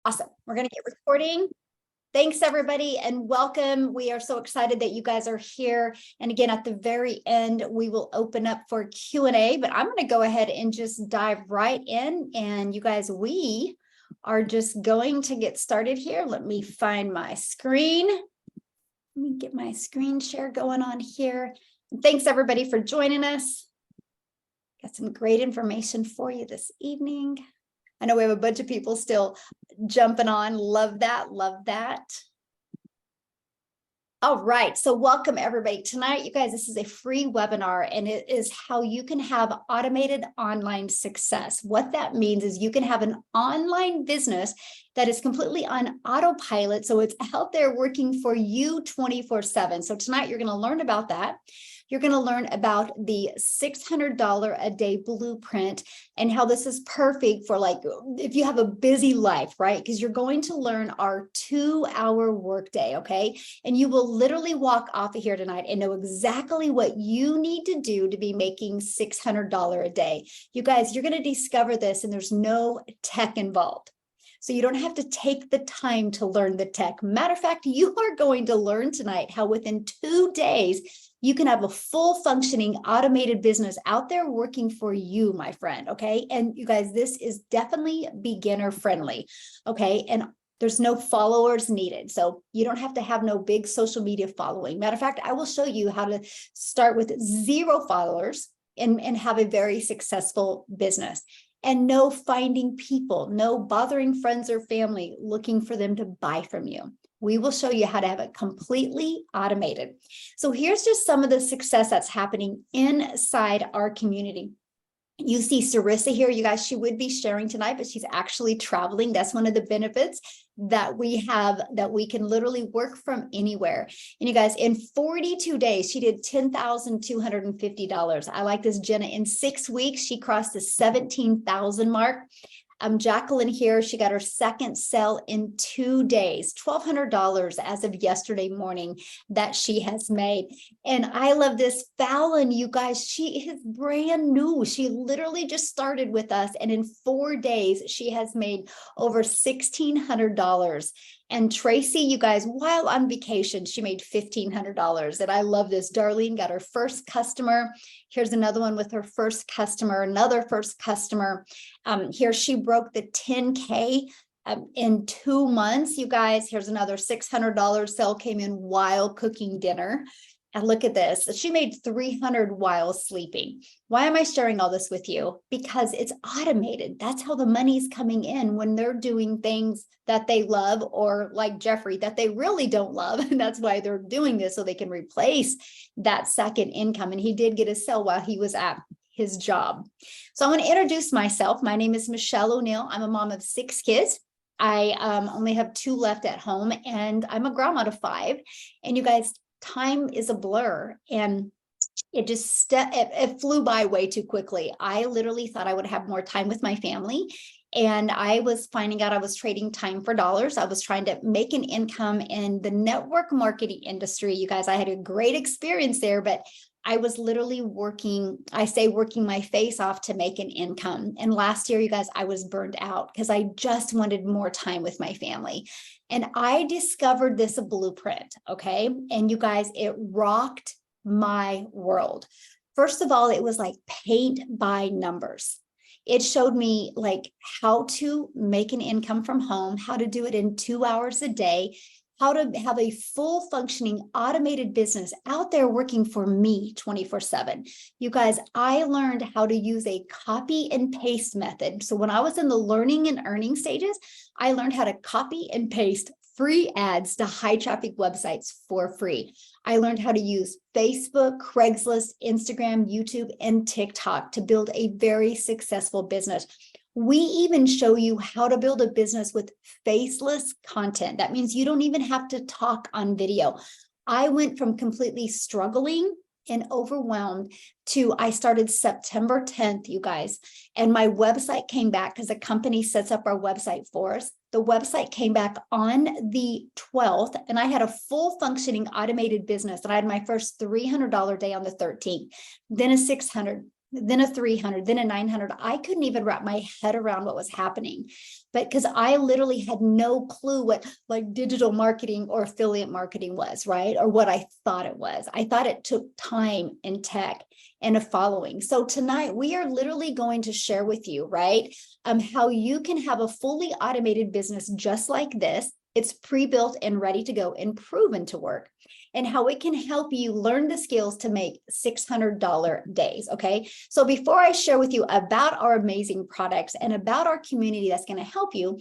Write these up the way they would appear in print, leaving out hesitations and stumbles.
Awesome. We're going to get recording. Thanks, everybody, and welcome. We are so excited that you guys are here. And again, at the very end, we will open up for Q&A, but I'm going to go ahead and just dive right in. And you guys, we are just going to get started here. Let me find my screen. Let me get my screen share going on here. Thanks, everybody, for joining us. Got some great information for you this evening. I know we have a bunch of people still jumping on. Love that. Love that. All right. So welcome, everybody. Tonight, you guys, this is a free webinar, and it is how you can have automated online success. What that means is you can have an online business that is completely on autopilot. So it's out there working for you 24/7. So tonight, you're going to learn about that. You're going to learn about the $600 a day blueprint and how this is perfect for, like, if you have a busy life, right? Because you're going to learn our 2-hour workday, okay? And you will literally walk off of here tonight and know exactly what you need to do to be making $600 a day. You guys, you're going to discover this, and there's no tech involved. So you don't have to take the time to learn the tech. Matter of fact, you are going to learn tonight how within 2 days, you can have a full functioning automated business out there working for you, my friend, okay? And you guys, this is definitely beginner friendly, okay? And there's no followers needed. So you don't have to have no big social media following. Matter of fact, I will show you how to start with 0 followers and have a very successful business. And no finding people, no bothering friends or family looking for them to buy from you. We will show you how to have it completely automated. So here's just some of the success that's happening inside our community. You see Sarissa here, you guys, she would be sharing tonight, but she's actually traveling. That's one of the benefits that we have, that we can literally work from anywhere. And you guys, in 42 days, she did $10,250. I like this, Jenna. In 6 weeks, she crossed the 17,000 mark. Jacqueline here, she got her second sale in 2 days, $1,200 as of yesterday morning that she has made. And I love this. Fallon, you guys, she is brand new. She literally just started with us, and in 4 days, she has made over $1,600. And Tracy, you guys, while on vacation, she made $1,500. And I love this. Darlene got her first customer. Here's another one with her first customer, another first customer. Here she broke the 10K in 2 months. You guys, here's another $600 sale came in while cooking dinner. And look at this. She made $300 while sleeping. Why am I sharing all this with you? Because it's automated. That's how the money's coming in when they're doing things that they love, or like Jeffrey, that they really don't love. And that's why they're doing this, so they can replace that second income. And he did get a sale while he was at his job. So I want to introduce myself. My name is Michelle O'Neill. I'm a mom of 6 kids. I only have 2 left at home, and I'm a grandma to 5. And you guys, time is a blur, and it flew by way too quickly. I literally thought I would have more time with my family, and I was finding out I was trading time for dollars. I was trying to make an income in the network marketing industry. You guys, I had a great experience there, but I was literally working my face off to make an income. And last year, you guys, I was burned out because I just wanted more time with my family. And I discovered this blueprint, okay? And you guys, it rocked my world. First of all, it was like paint by numbers. It showed me like how to make an income from home, how to do it in 2 hours a day, how to have a full functioning automated business out there working for me 24/7. You guys, I learned how to use a copy and paste method. So when I was in the learning and earning stages, I learned how to copy and paste free ads to high traffic websites for free. I learned how to use Facebook, Craigslist, Instagram, YouTube, and TikTok to build a very successful business. We even show you how to build a business with faceless content. That means you don't even have to talk on video. I went from completely struggling and overwhelmed to, I started September 10th, you guys, and my website came back because a company sets up our website for us. The website came back on the 12th, and I had a full functioning automated business. And I had my first $300 day on the 13th, then a $600, then a 300, then a 900. I couldn't even wrap my head around what was happening. But because I literally had no clue what like digital marketing or affiliate marketing was, right? Or what I thought it was. I thought it took time and tech and a following. So tonight we are literally going to share with you, right? How you can have a fully automated business just like this. It's pre-built and ready to go and proven to work, and how it can help you learn the skills to make $600 days. Okay. So before I share with you about our amazing products and about our community that's going to help you,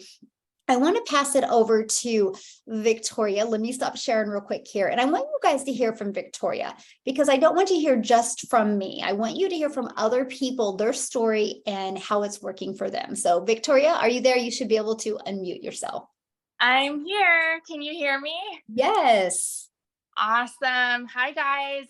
I want to pass it over to Victoria. Let me stop sharing real quick here. And I want you guys to hear from Victoria, because I don't want you to hear just from me. I want you to hear from other people, their story and how it's working for them. So Victoria, are you there? You should be able to unmute yourself. I'm here. Can you hear me? Yes. Awesome. Hi, guys.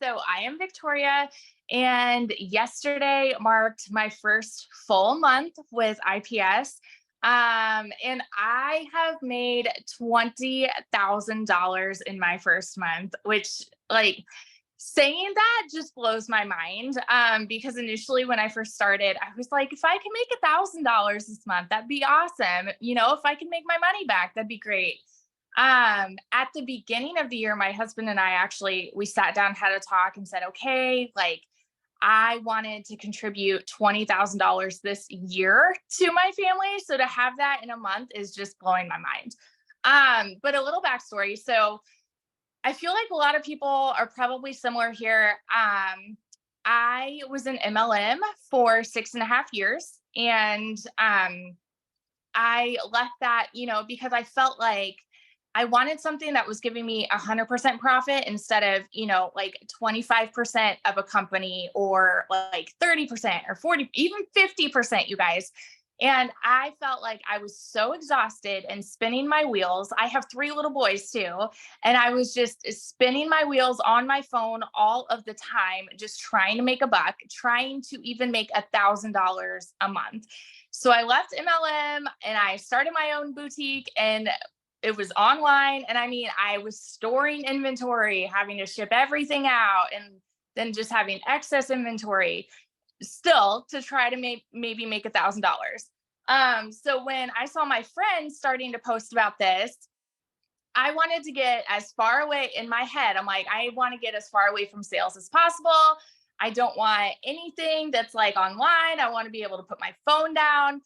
So I am Victoria, and yesterday marked my first full month with IPS. And I have made $20,000 in my first month, which, like, saying that just blows my mind. Because initially when I first started, I was like, if I can make $1,000 this month, that'd be awesome. If I can make my money back, that'd be great. At the beginning of the year, my husband and I we sat down, had a talk and said, okay, like, I wanted to contribute $20,000 this year to my family. So to have that in a month is just blowing my mind. But a little backstory. So I feel like a lot of people are probably similar here. I was in MLM for 6.5 years, and I left that, because I felt like I wanted something that was giving me 100% profit instead of, like 25% of a company, or like 30% or 40, even 50%, you guys. And I felt like I was so exhausted and spinning my wheels. I have 3 little boys too. And I was just spinning my wheels on my phone all of the time, just trying to make a buck, trying to even make $1,000 a month. So I left MLM and I started my own boutique, and it was online. And I mean, I was storing inventory, having to ship everything out, and then just having excess inventory still to try to maybe make $1,000. So when I saw my friends starting to post about this, I wanted to get as far away in my head. I'm like, I want to get as far away from sales as possible. I don't want anything that's like online. I want to be able to put my phone down.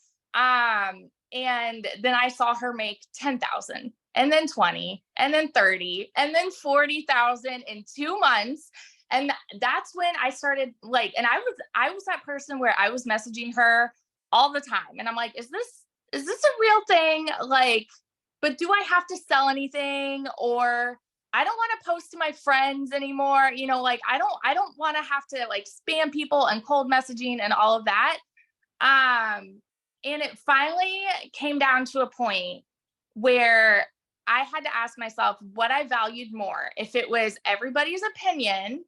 And then I saw her make 10,000, and then 20, and then 30, and then 40,000 in 2 months. And that's when I started, like, and I was that person where I was messaging her all the time. And I'm like, is this a real thing? Like, but do I have to sell anything? Or I don't want to post to my friends anymore. Like, I don't want to have to like spam people and cold messaging and all of that. And it finally came down to a point where I had to ask myself what I valued more, if it was everybody's opinion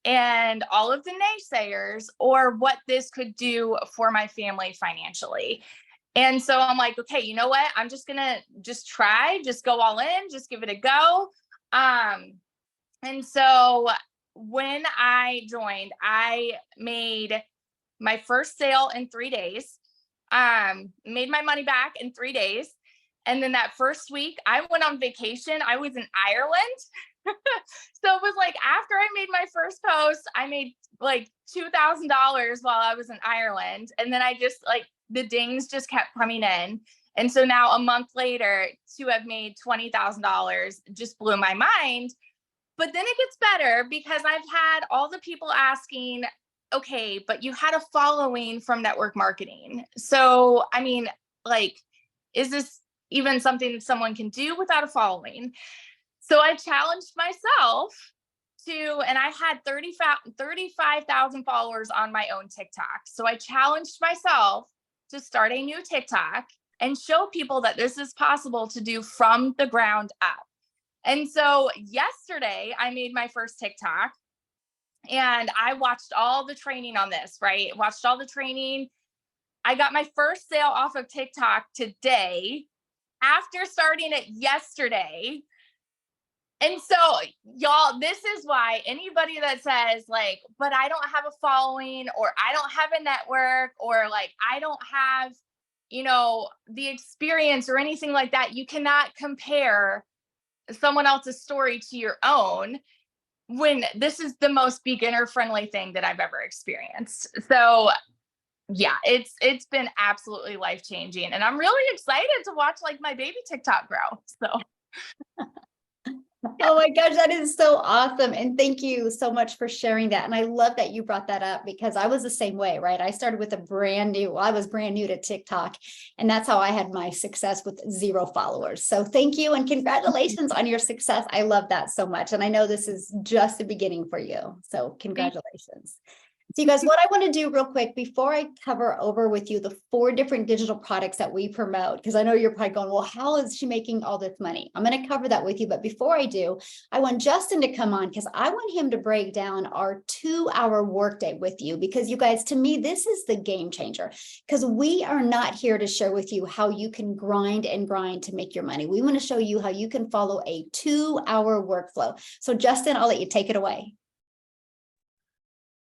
and all of the naysayers, or what this could do for my family financially. And so I'm like, okay, you know what? I'm just going to just go all in, just give it a go. And so when I joined, I made my first sale in 3 days, made my money back in 3 days. And then that first week I went on vacation. I was in Ireland. So it was like, after I made my first post, I made like $2,000 while I was in Ireland. And then I just, like, the dings just kept coming in. And so now a month later, to have made $20,000 just blew my mind. But then it gets better, because I've had all the people asking, okay, but you had a following from network marketing. So, I mean, like, is this even something someone can do without a following? So I challenged myself and I had 35,000 followers on my own TikTok. So I challenged myself to start a new TikTok and show people that this is possible to do from the ground up. And so yesterday I made my first TikTok, and I watched all the training on this, right? Watched all the training. I got my first sale off of TikTok today after starting it yesterday. And so, y'all, this is why anybody that says, like, but I don't have a following, or I don't have a network, or like, I don't have, the experience or anything like that, you cannot compare someone else's story to your own, when this is the most beginner friendly thing that I've ever experienced. So yeah, it's been absolutely life changing, and I'm really excited to watch like my baby TikTok grow. So Oh my gosh, that is so awesome. And thank you so much for sharing that. And I love that you brought that up, because I was the same way, right? I started with I was brand new to TikTok, and that's how I had my success with 0 followers. So thank you and congratulations on your success. I love that so much. And I know this is just the beginning for you. So congratulations. So you guys, what I want to do real quick before I cover over with you the 4 different digital products that we promote, because I know you're probably going, well, how is she making all this money? I'm going to cover that with you. But before I do, I want Justin to come on, because I want him to break down our 2-hour workday with you, because you guys, to me, this is the game changer, because we are not here to share with you how you can grind and grind to make your money. We want to show you how you can follow a 2-hour workflow. So Justin, I'll let you take it away.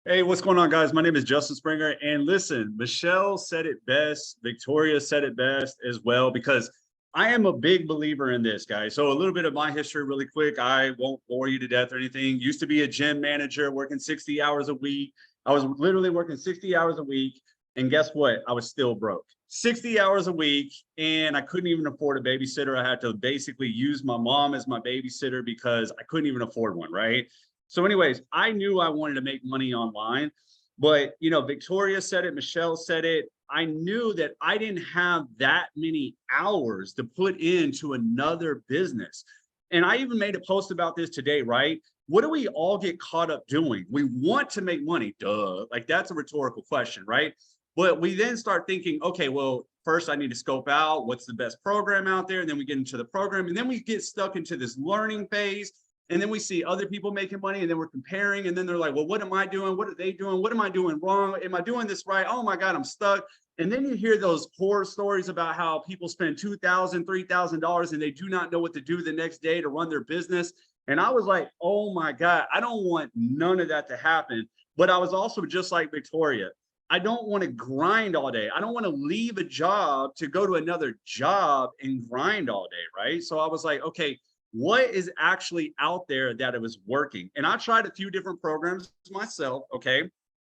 Hey, what's going on, guys? My name is Justin Springer. And listen, Michelle said it best. Victoria said it best as well, because I am a big believer in this, guys. So a little bit of my history really quick. I won't bore you to death or anything. Used to be a gym manager working 60 hours a week. I was literally working 60 hours a week. And guess what? I was still broke. 60 hours a week, and I couldn't even afford a babysitter. I had to basically use my mom as my babysitter because I couldn't even afford one, right? So anyways, I knew I wanted to make money online, but Victoria said it, Michelle said it. I knew that I didn't have that many hours to put into another business. And I even made a post about this today, right? What do we all get caught up doing? We want to make money, duh. Like, that's a rhetorical question, right? But we then start thinking, okay, well, first I need to scope out what's the best program out there. And then we get into the program, and then we get stuck into this learning phase. And then we see other people making money, and then we're comparing. And then they're like, well, what am I doing? What are they doing? What am I doing wrong? Am I doing this right? Oh my God, I'm stuck. And then you hear those horror stories about how people spend $2,000, $3,000 and they do not know what to do the next day to run their business. And I was like, oh my God, I don't want none of that to happen. But I was also just like Victoria. I don't want to grind all day. I don't want to leave a job to go to another job and grind all day, right? So I was like, okay, what is actually out there that it was working? And I tried a few different programs myself, okay?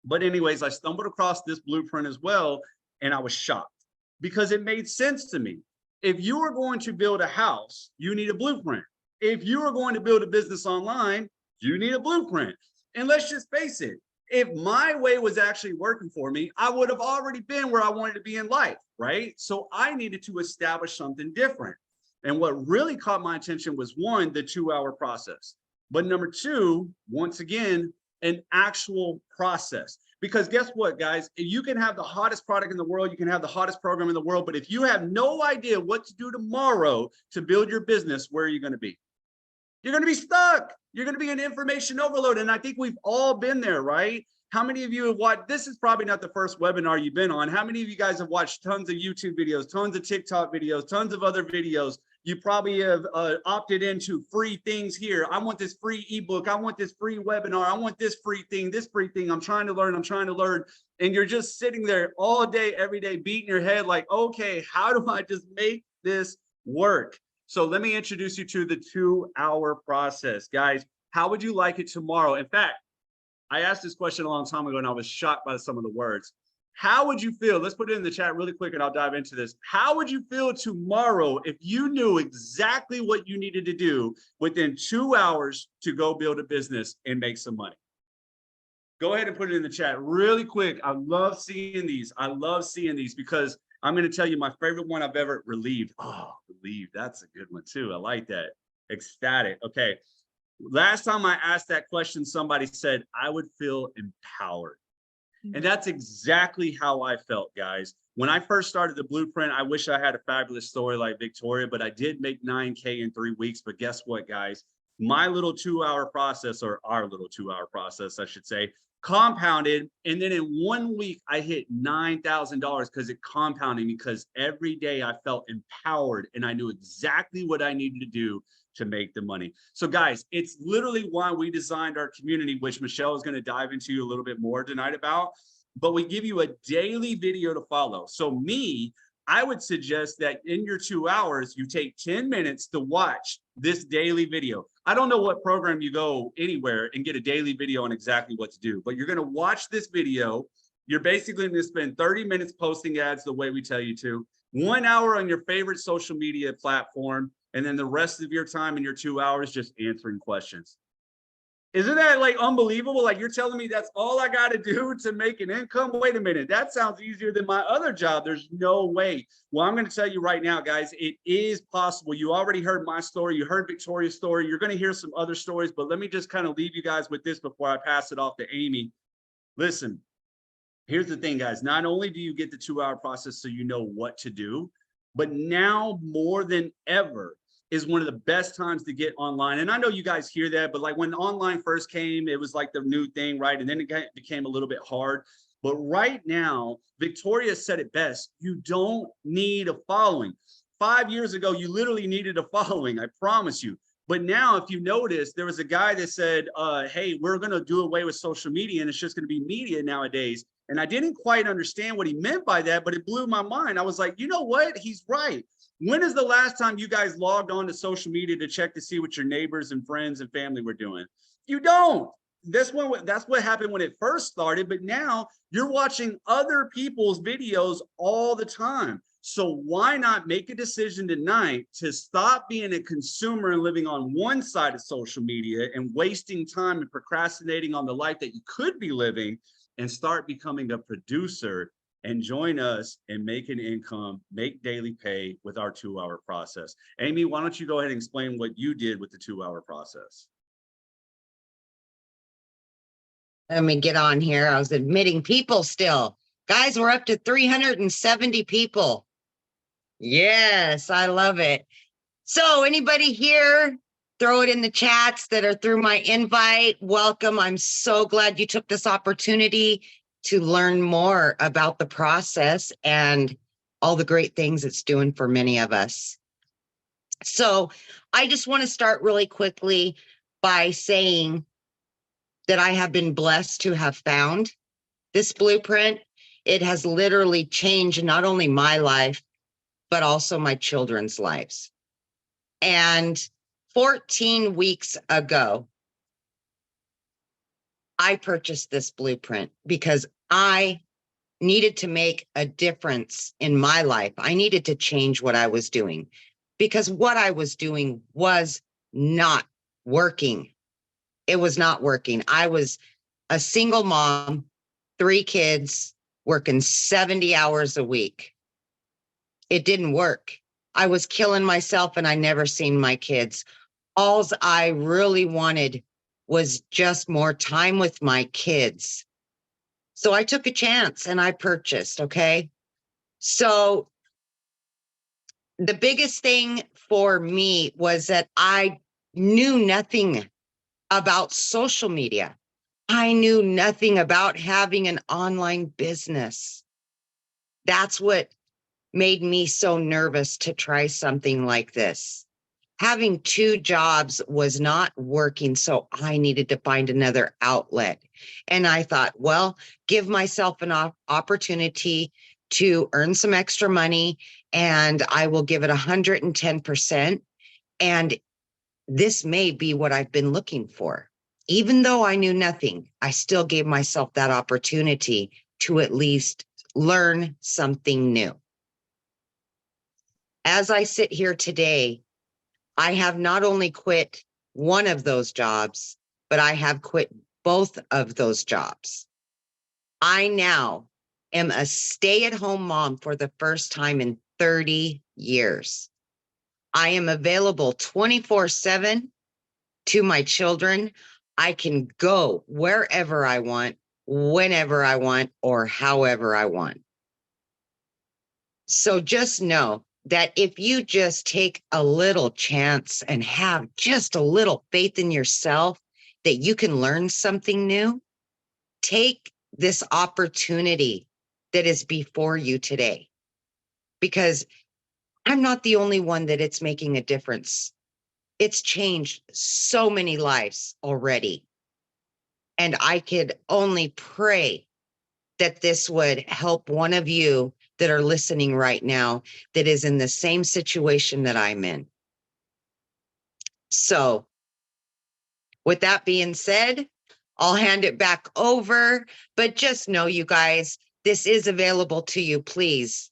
But anyways, I stumbled across this blueprint as well, and I was shocked because it made sense to me. If you are going to build a house, you need a blueprint. If you are going to build a business online, you need a blueprint. And let's just face it, if my way was actually working for me, I would have already been where I wanted to be in life, right? So I needed to establish something different. And what really caught my attention was, 1, the 2-hour process. But number 2, once again, an actual process. Because guess what, guys? You can have the hottest product in the world, you can have the hottest program in the world, but if you have no idea what to do tomorrow to build your business, where are you going to be? You're going to be stuck. You're going to be an information overload. And I think we've all been there, right? How many of you have watched? This is probably not the first webinar you've been on. How many of you guys have watched tons of YouTube videos, tons of TikTok videos, tons of other videos? You probably have opted into free things here. I want this free ebook. I want this free webinar. I want this free thing, this free thing. I'm trying to learn. I'm trying to learn. And you're just sitting there all day, every day, beating your head like, okay, how do I just make this work? So let me introduce you to the 2-hour process. Guys, how would you like it tomorrow? In fact, I asked this question a long time ago, and I was shocked by some of the words. How would you feel? Let's put it in the chat really quick and I'll dive into this. How would you feel tomorrow if you knew exactly what you needed to do within 2 hours to go build a business and make some money? Go ahead and put it in the chat really quick. I love seeing these. I love seeing these because I'm going to tell you my favorite one I've ever relieved. Oh, relieved. That's a good one too. I like that. Ecstatic. Okay. Last time I asked that question, somebody said, I would feel empowered. And that's exactly how I felt, guys. When I first started the blueprint, I wish I had a fabulous story like Victoria, but I did make 9K in 3 weeks. But guess what, guys? My little 2-hour process, or our little 2-hour process, I should say, compounded. And then in 1 week, I hit $9,000 because it compounded, because every day I felt empowered and I knew exactly what I needed to do to make the money. So guys, it's literally why we designed our community, which Michelle is going to dive into a little bit more tonight about, but we give you a daily video to follow. So me, I would suggest that in your 2 hours, you take 10 minutes to watch this daily video. I don't know what program you go anywhere and get a daily video on exactly what to do, but you're going to watch this video. You're basically going to spend 30 minutes posting ads the way we tell you to, 1 hour on your favorite social media platform, and then the rest of your time in your 2 hours just answering questions. Isn't that like unbelievable? Like, you're telling me that's all I got to do to make an income? Wait a minute. That sounds easier than my other job. There's no way. Well, I'm going to tell you right now, guys, it is possible. You already heard my story. You heard Victoria's story. You're going to hear some other stories, but let me just kind of leave you guys with this before I pass it off to Amy. Listen, here's the thing, guys. Not only do you get the 2 hour process so you know what to do, but now more than ever, is one of the best times to get online. And I know you guys hear that, but like when online first came, it was like the new thing, right? And then it became a little bit hard. But right now, Victoria said it best. You don't need a following. 5 years ago, you literally needed a following, I promise you. But now, if you notice, there was a guy that said, hey, we're going to do away with social media and it's just going to be media nowadays. And I didn't quite understand what he meant by that, but it blew my mind. I was like, you know what? He's right. When is the last time you guys logged on to social media to check to see what your neighbors and friends and family were doing? You don't. That's what happened when it first started, but now you're watching other people's videos all the time. So why not make a decision tonight to stop being a consumer and living on one side of social media and wasting time and procrastinating on the life that you could be living, and start becoming a producer and join us and make an income, make daily pay with our 2 hour process. Amy, why don't you go ahead and explain what you did with the 2 hour process? Let me get on here. I was admitting people still. Guys, we're up to 370 people. Yes, I love it. So anybody here, throw it in the chats that are through my invite. Welcome. I'm so glad you took this opportunity to learn more about the process and all the great things it's doing for many of us. So I just want to start really quickly by saying that I have been blessed to have found this blueprint. It has literally changed not only my life, but also my children's lives. And 14 weeks ago, I purchased this blueprint because I needed to make a difference in my life. I needed to change what I was doing because what I was doing was not working. It was not working. I was a single mom, 3 kids, working 70 hours a week. It didn't work. I was killing myself and I never seen my kids. All I really wanted was just more time with my kids. So I took a chance and I purchased, okay? So the biggest thing for me was that I knew nothing about social media. I knew nothing about having an online business. That's what made me so nervous to try something like this. Having 2 jobs was not working, so I needed to find another outlet. And I thought, well, give myself an opportunity to earn some extra money, and I will give it 110%. And this may be what I've been looking for. Even though I knew nothing, I still gave myself that opportunity to at least learn something new. As I sit here today, I have not only quit one of those jobs, but I have quit both of those jobs. I now am a stay-at-home mom for the first time in 30 years. I am available 24/7 to my children. I can go wherever I want, whenever I want, or however I want. So just know that if you just take a little chance and have just a little faith in yourself that you can learn something new, take this opportunity that is before you today, because I'm not the only one that it's making a difference. It's changed so many lives already. And I could only pray that this would help one of you that are listening right now that is in the same situation that I'm in. So with that being said, I'll hand it back over, but just know, you guys, this is available to you. Please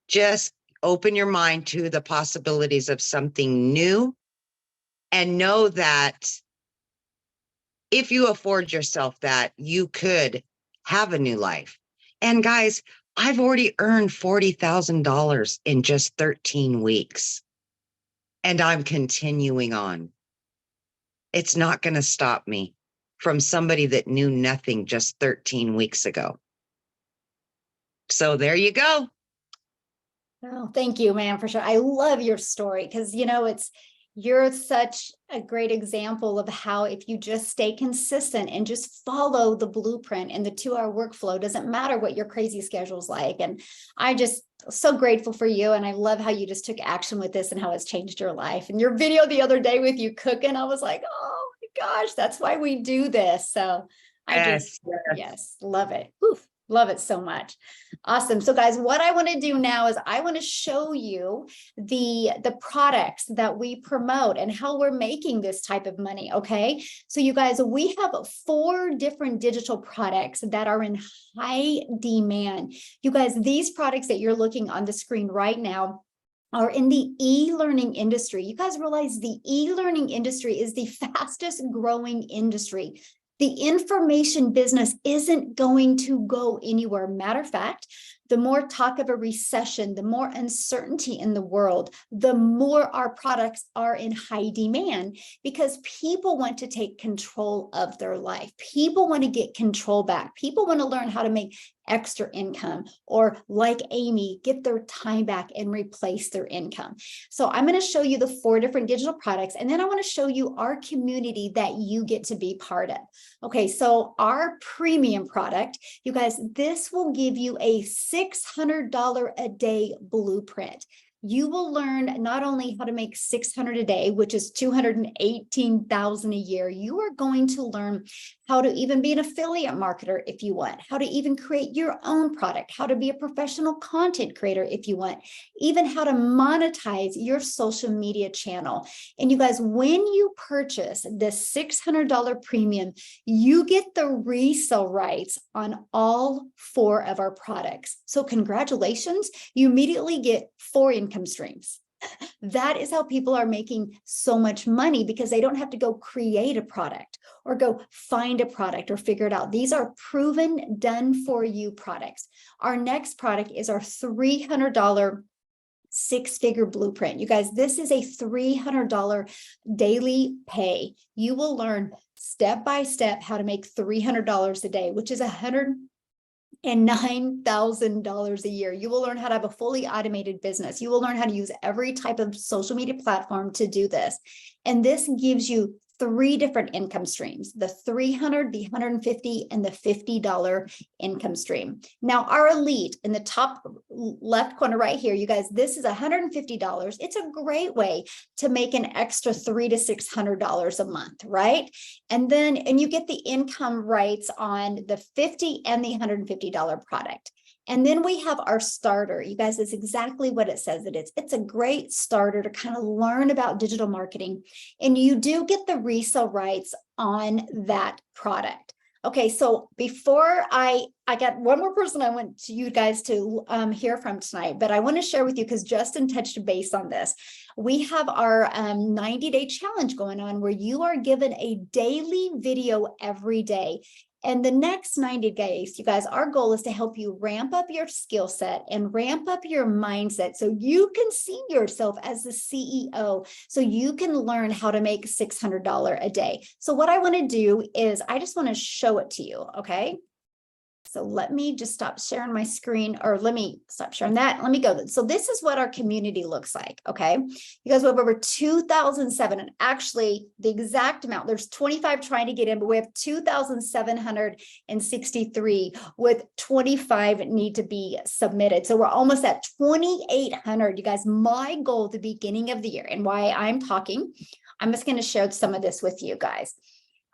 just open your mind to the possibilities of something new, and know that if you afford yourself that, you could have a new life. And guys, I've already earned $40,000 in just 13 weeks, and I'm continuing on. It's not going to stop me from somebody that knew nothing just 13 weeks ago. So there you go. Oh, thank you, man, for sure. I love your story because, you're such a great example of how if you just stay consistent and just follow the blueprint and the 2-hour workflow, doesn't matter what your crazy schedule's like. And I just so grateful for you. And I love how you just took action with this and how it's changed your life. And your video the other day with you cooking, I was like, oh my gosh, that's why we do this. So yes, love it. Oof. Love it so much. Awesome. So guys, what I want to do now is I want to show you the products that we promote and how we're making this type of money. Okay. So you guys, we have 4 different digital products that are in high demand. You guys, these products that you're looking on the screen right now are in the e-learning industry. You guys realize the e-learning industry is the fastest growing industry. The information business isn't going to go anywhere. Matter of fact, the more talk of a recession, the more uncertainty in the world, the more our products are in high demand because people want to take control of their life. People want to get control back. People want to learn how to make extra income, or like Amy, get their time back and replace their income. So I'm going to show you the 4 different digital products, and then I want to show you our community that you get to be part of. Okay, so our premium product, you guys, this will give you a $600 a day blueprint. You will learn not only how to make $600 a day, which is $218,000 a year. You are going to learn how to even be an affiliate marketer if you want, how to even create your own product, how to be a professional content creator if you want, even how to monetize your social media channel. And you guys, when you purchase this $600 premium, you get the resale rights on all 4 of our products. So congratulations, you immediately get 4 income streams. That is how people are making so much money, because they don't have to go create a product or go find a product or figure it out. These are proven, done for you products. Our next product is our $300 6-figure blueprint. You guys, this is a $300 daily pay. You will learn step by step how to make $300 a day, which is $109,000 a year. You will learn how to have a fully automated business. You will learn how to use every type of social media platform to do this. And this gives you 3 different income streams: the $300, the $150, and the $50 income stream. Now, our elite in the top left corner right here, you guys, this is $150. It's a great way to make an extra $300 to $600 a month, right? And you get the income rights on the $50 and the $150 product. And then we have our starter. You guys, it's exactly what it says it is. It's a great starter to kind of learn about digital marketing. And you do get the resale rights on that product. Okay, so before I got one more person I want to you guys to hear from tonight, but I want to share with you, because Justin touched base on this. We have our 90-day challenge going on, where you are given a daily video every day. And the next 90 days, you guys, our goal is to help you ramp up your skill set and ramp up your mindset so you can see yourself as the CEO, so you can learn how to make $600 a day. So what I want to do is I just want to show it to you, okay? So let me just stop sharing my screen, or let me stop sharing that. Let me go. So this is what our community looks like. Okay. You guys, we have over 2,007, and actually the exact amount, there's 25 trying to get in, but we have 2,763 with 25 need to be submitted. So we're almost at 2,800. You guys, my goal at the beginning of the year, and why I'm just going to share some of this with you guys.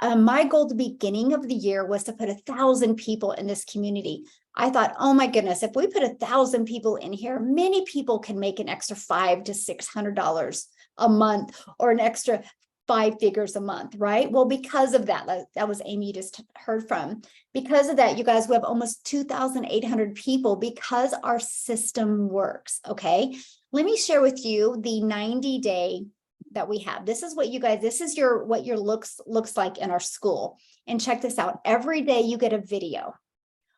My goal at the beginning of the year was to put 1,000 people in this community. I thought, oh my goodness, if we put 1,000 people in here, many people can make an extra $500 to $600 a month, or an extra 5 figures a month, right? Well, because of that, that was Amy you just heard from. Because of that, you guys, we have almost 2,800 people because our system works. Okay. Let me share with you the 90-day that we have. This is what you guys, this is what your looks like in our school. And check this out. Every day you get a video,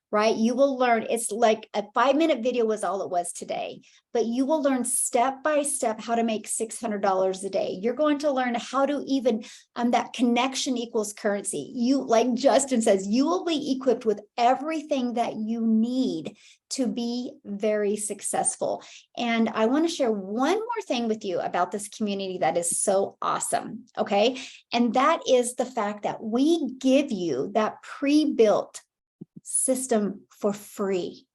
right? You will learn. It's like a 5-minute video was all it was today, but you will learn step by step how to make $600 a day. You're going to learn how to even, that connection equals currency. You, like Justin says, you will be equipped with everything that you need to be very successful. And I want to share one more thing with you about this community that is so awesome. Okay. And that is the fact that we give you that pre-built system for free.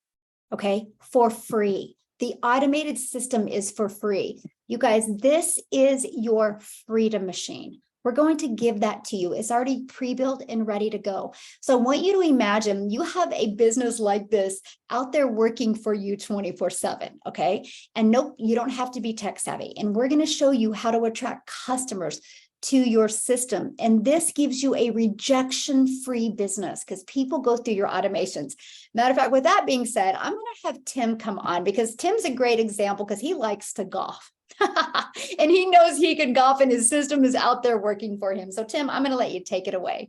Okay. For free. The automated system is for free. You guys, this is your freedom machine. We're going to give that to you. It's already pre-built and ready to go. So I want you to imagine you have a business like this out there working for you 24/7, okay? And nope, you don't have to be tech savvy. And we're going to show you how to attract customers to your system. And this gives you a rejection-free business because people go through your automations. Matter of fact, with that being said, I'm going to have Tim come on because Tim's a great example because he likes to golf. And he knows he can golf and his system is out there working for him. So Tim, I'm going to let you take it away.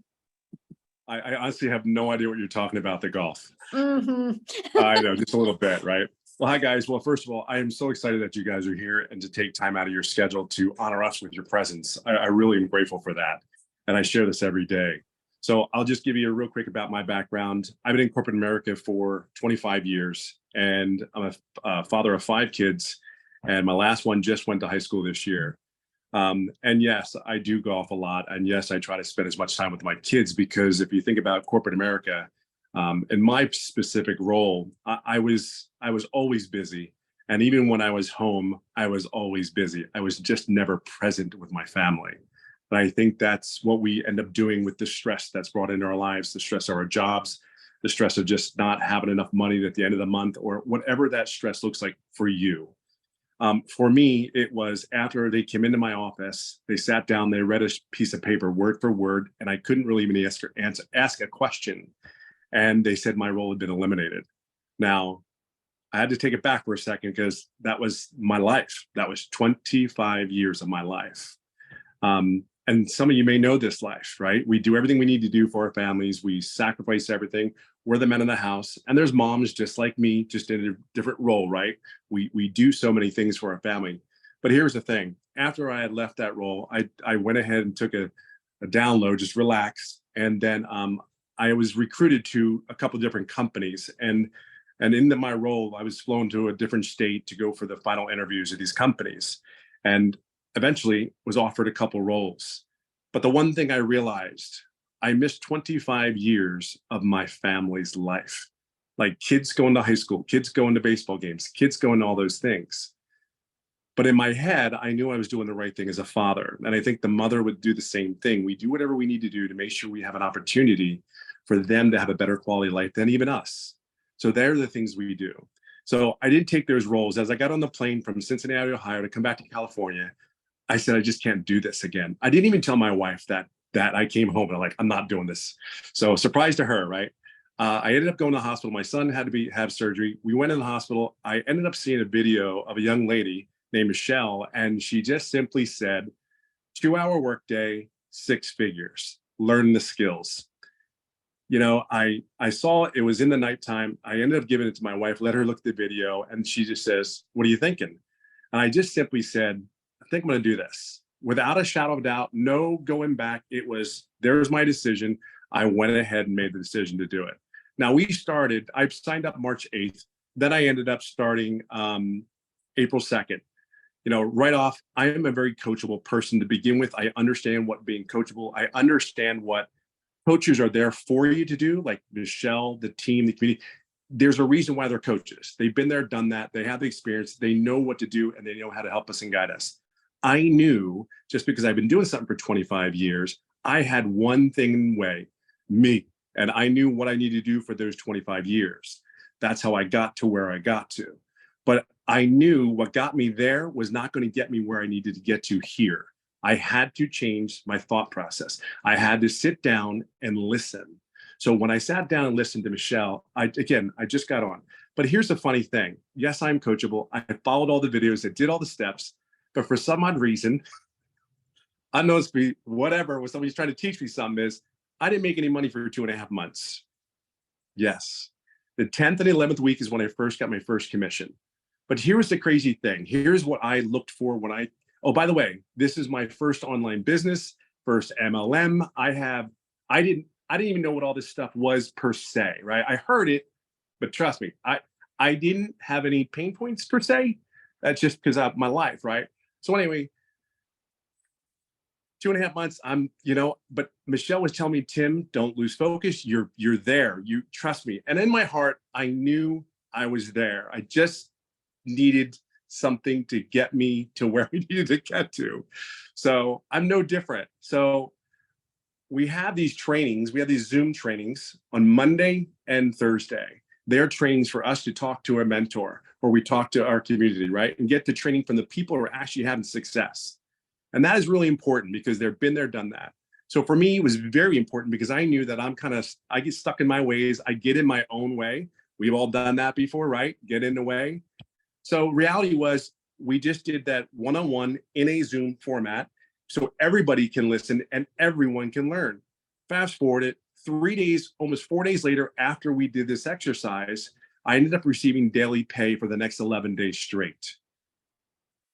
I honestly have no idea what you're talking about, the golf. Mm-hmm. I know, just a little bit, right? Well, hi guys. Well, first of all, I am so excited that you guys are here and to take time out of your schedule to honor us with your presence. I really am grateful for that. And I share this every day. So I'll just give you a real quick about my background. I've been in corporate America for 25 years and I'm a father of 5 kids. And my last one just went to high school this year. And yes, I do golf a lot. And yes, I try to spend as much time with my kids because if you think about corporate America, in my specific role, I was always busy. And even when I was home, I was always busy. I was just never present with my family. But I think that's what we end up doing with the stress that's brought into our lives, the stress of our jobs, the stress of just not having enough money at the end of the month, or whatever that stress looks like for you. For me, it was after they came into my office, they sat down, they read a piece of paper word for word, and I couldn't really even ask a question. And they said my role had been eliminated. Now, I had to take it back for a second because that was my life. That was 25 years of my life. And some of you may know this life, right? We do everything we need to do for our families. We sacrifice everything. We're the men in the house. And there's moms just like me, just in a different role, right? We do so many things for our family. But here's the thing. After I had left that role, I went ahead and took a download, just relax. And then I was recruited to a couple of different companies. And in my role, I was flown to a different state to go for the final interviews of these companies. And eventually was offered a couple roles. But the one thing I realized, I missed 25 years of my family's life. Like kids going to high school, kids going to baseball games, kids going to all those things. But in my head, I knew I was doing the right thing as a father. And I think the mother would do the same thing. We do whatever we need to do to make sure we have an opportunity for them to have a better quality life than even us. So they're the things we do. So I didn't take those roles. As I got on the plane from Cincinnati, Ohio to come back to California, I said, I just can't do this again. I didn't even tell my wife that I came home and I'm like, I'm not doing this. So surprise to her, right? I ended up going to the hospital. My son had to have surgery. We went in the hospital. I ended up seeing a video of a young lady named Michelle, and she just simply said, 2-hour workday, 6 figures, learn the skills. You know, I saw it was in the nighttime. I ended up giving it to my wife, let her look at the video, and she just says, what are you thinking? And I just simply said, I think I'm going to do this without a shadow of doubt, no going back. There's my decision. I went ahead and made the decision to do it. Now I signed up March 8th. Then I ended up starting April 2nd. Right off, I am a very coachable person to begin with. I understand what being coachable, I understand what coaches are there for you to do, like Michelle, the team, the community. There's a reason why they're coaches. They've been there, done that. They have the experience. They know what to do, and they know how to help us and guide us. I knew, just because I've been doing something for 25 years, I had one thing in the way, me. And I knew what I needed to do for those 25 years. That's how I got to where I got to. But I knew what got me there was not going to get me where I needed to get to here. I had to change my thought process. I had to sit down and listen. So when I sat down and listened to Michelle, I just got on. But here's the funny thing. Yes, I'm coachable. I followed all the videos. I did all the steps. But for some odd reason, unknown to me, whatever, when somebody's trying to teach me something is, I didn't make any money for 2.5 months. Yes. The 10th and 11th week is when I first got my first commission. But here's the crazy thing. Here's what I looked for when oh, by the way, this is my first online business, first MLM. I didn't even know what all this stuff was per se, right? I heard it, but trust me, I didn't have any pain points per se. That's just because of my life, right? So anyway, 2.5 months, but Michelle was telling me, Tim, don't lose focus. You're there. You trust me. And in my heart, I knew I was there. I just needed something to get me to where I needed to get to. So I'm no different. So we have these trainings. We have these Zoom trainings on Monday and Thursday. They're trainings for us to talk to our mentor, or we talk to our community, right? And get the training from the people who are actually having success. And that is really important because they've been there, done that. So for me, it was very important because I knew that I get stuck in my ways. I get in my own way. We've all done that before, right? Get in the way. So reality was we just did that one-on-one in a Zoom format so everybody can listen and everyone can learn. Fast forward it 3 days, almost 4 days later after we did this exercise, I ended up receiving daily pay for the next 11 days straight.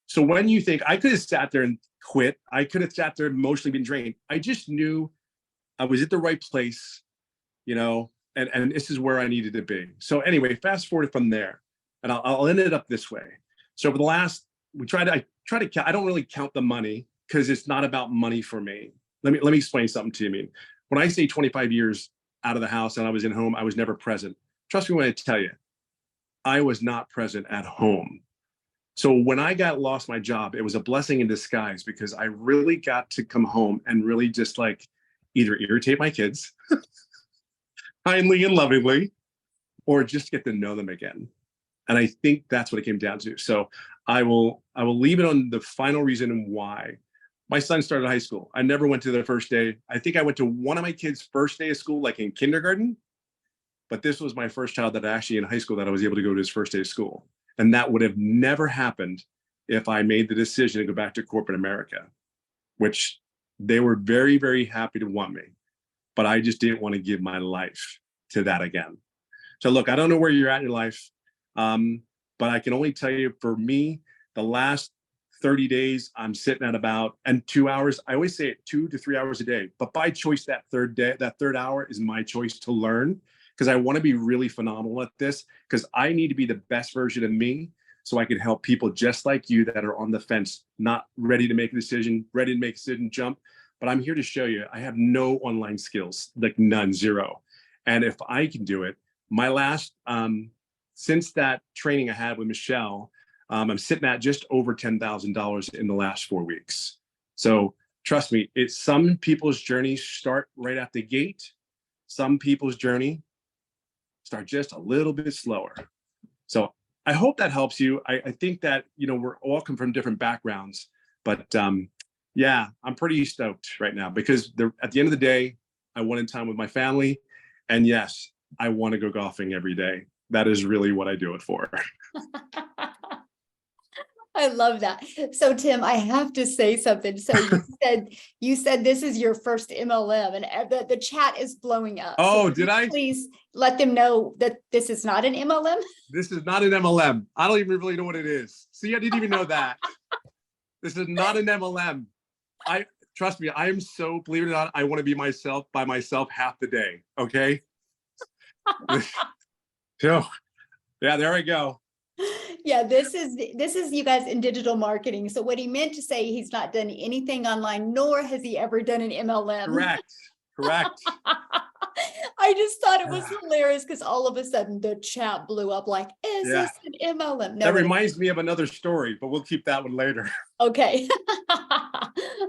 So when you think I could have sat there and quit, I could have sat there emotionally been drained. I just knew I was at the right place, and this is where I needed to be. So anyway, fast forward from there. And I'll end it up this way. So for the last, I don't really count the money because it's not about money for me. Let me explain something to you. When I say 25 years out of the house and I was in home, I was never present. Trust me when I tell you, I was not present at home. So when I lost my job, it was a blessing in disguise because I really got to come home and really just either irritate my kids kindly and lovingly, or just get to know them again. And I think that's what it came down to. So I will leave it on the final reason why. My son started high school. I never went to their first day. I think I went to one of my kids' first day of school, like in kindergarten. But this was my first child that actually in high school that I was able to go to his first day of school. And that would have never happened if I made the decision to go back to corporate America, which they were very, very happy to want me. But I just didn't want to give my life to that again. So look, I don't know where you're at in your life. But I can only tell you, for me, the last 30 days, I'm sitting at about 2 hours. I always say it 2 to 3 hours a day, but by choice, that third hour is my choice to learn because I want to be really phenomenal at this because I need to be the best version of me so I can help people just like you that are on the fence, not ready to make a decision, jump. But I'm here to show you, I have no online skills, like none, zero. And if I can do it, my last, since that training I had with Michelle, I'm sitting at just over $10,000 in the last 4 weeks. So trust me, some people's journeys start right at the gate. Some people's journey start just a little bit slower. So I hope that helps you. I think that, we're all come from different backgrounds, but yeah, I'm pretty stoked right now because at the end of the day, I wanted time with my family. And yes, I want to go golfing every day. That is really what I do it for. I love that. So Tim, I have to say something. So you said this is your first MLM and the chat is blowing up. Oh, so did I? Please let them know that this is not an MLM. This is not an MLM. I don't even really know what it is. See, I didn't even know that. This is not an MLM. Trust me, I am so, believe it or not, I want to be myself by myself half the day. Okay. So, yeah, there we go. Yeah, this is you guys in digital marketing. So what he meant to say, he's not done anything online, nor has he ever done an MLM. Correct. I just thought it was hilarious because all of a sudden the chat blew up like, is Yeah. this an MLM? No, That reminds me of another story, but we'll keep that one later. okay.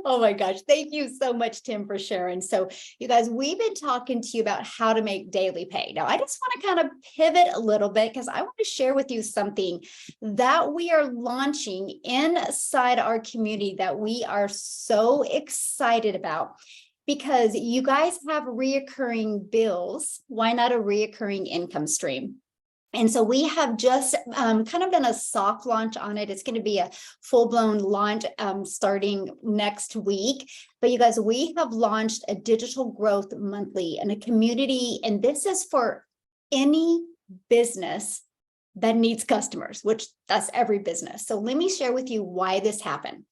Oh my gosh. Thank you so much, Tim, for sharing. So you guys, we've been talking to you about how to make daily pay. Now, I just want to kind of pivot a little bit because I want to share with you something that we are launching inside our community that we are so excited about. Because you guys have reoccurring bills, why not a reoccurring income stream? And so we have just kind of done a soft launch on it. It's going to be a full-blown launch starting next week. But you guys, we have launched a digital growth monthly and a community, and this is for any business that needs customers, which that's every business. So let me share with you why this happened.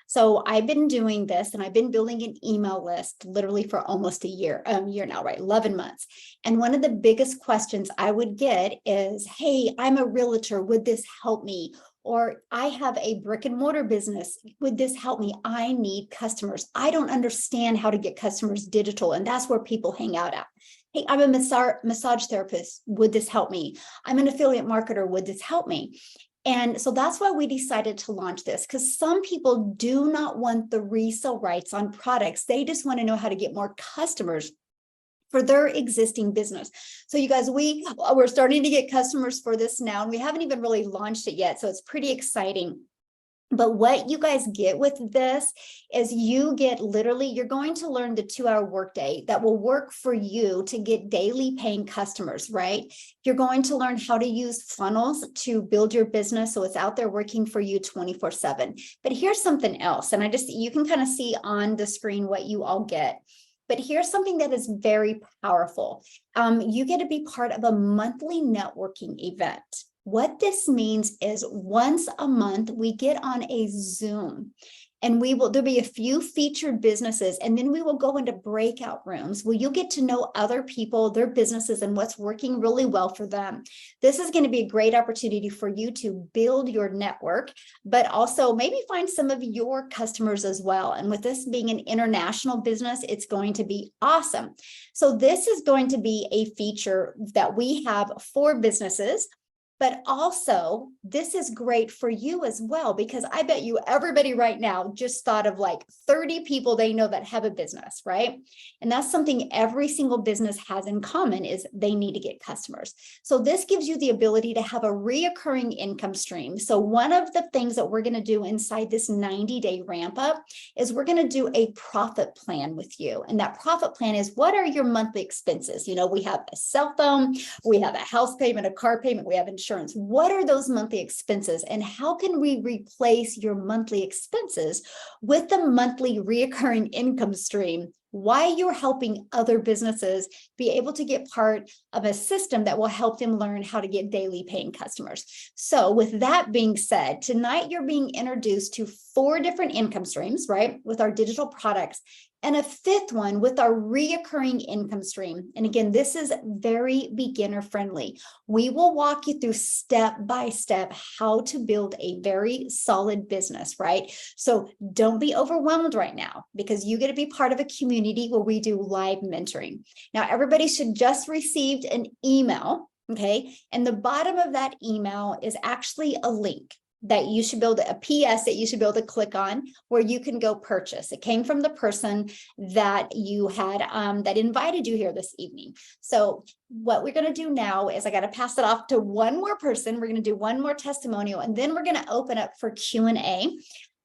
So I've been doing this and I've been building an email list literally for almost a year now, right? 11 months. And one of the biggest questions I would get is, hey, I'm a realtor. Would this help me? Or I have a brick and mortar business. Would this help me? I need customers. I don't understand how to get customers digital. And that's where people hang out at. Hey, I'm a massage therapist. Would this help me? I'm an affiliate marketer. Would this help me? And so that's why we decided to launch this, because some people do not want the resale rights on products. They just want to know how to get more customers for their existing business. So you guys, we're starting to get customers for this now, and we haven't even really launched it yet. So it's pretty exciting. But what you guys get with this is you get literally, you're going to learn the 2-hour workday that will work for you to get daily paying customers, right? You're going to learn how to use funnels to build your business so it's out there working for you 24/7. But here's something else, and you can kind of see on the screen what you all get. But here's something that is very powerful. You get to be part of a monthly networking event. What this means is once a month, we get on a Zoom and there'll be a few featured businesses, and then we will go into breakout rooms where you'll get to know other people, their businesses, and what's working really well for them. This is going to be a great opportunity for you to build your network, but also maybe find some of your customers as well. And with this being an international business, it's going to be awesome. So this is going to be a feature that we have for businesses. But also, this is great for you as well, because I bet you everybody right now just thought of like 30 people they know that have a business, right? And that's something every single business has in common, is they need to get customers. So this gives you the ability to have a reoccurring income stream. So one of the things that we're going to do inside this 90-day ramp up is we're going to do a profit plan with you. And that profit plan is, what are your monthly expenses? You know, we have a cell phone, we have a house payment, a car payment, we have insurance. What are those monthly expenses, and how can we replace your monthly expenses with the monthly reoccurring income stream while you're helping other businesses be able to get part of a system that will help them learn how to get daily paying customers? So with that being said, tonight you're being introduced to 4 different income streams, right, with our digital products, and a 5th one with our reoccurring income stream. And again, this is very beginner friendly. We will walk you through step by step how to build a very solid business, right? So don't be overwhelmed right now, because you get to be part of a community where we do live mentoring. Now, everybody should just received an email, okay? And the bottom of that email is actually a link that you should build, a PS that you should be able to click on, where you can go purchase. It came from the person that you had that invited you here this evening. So what we're going to do now is I got to pass it off to one more person. We're going to do one more testimonial, and then we're going to open up for Q&A.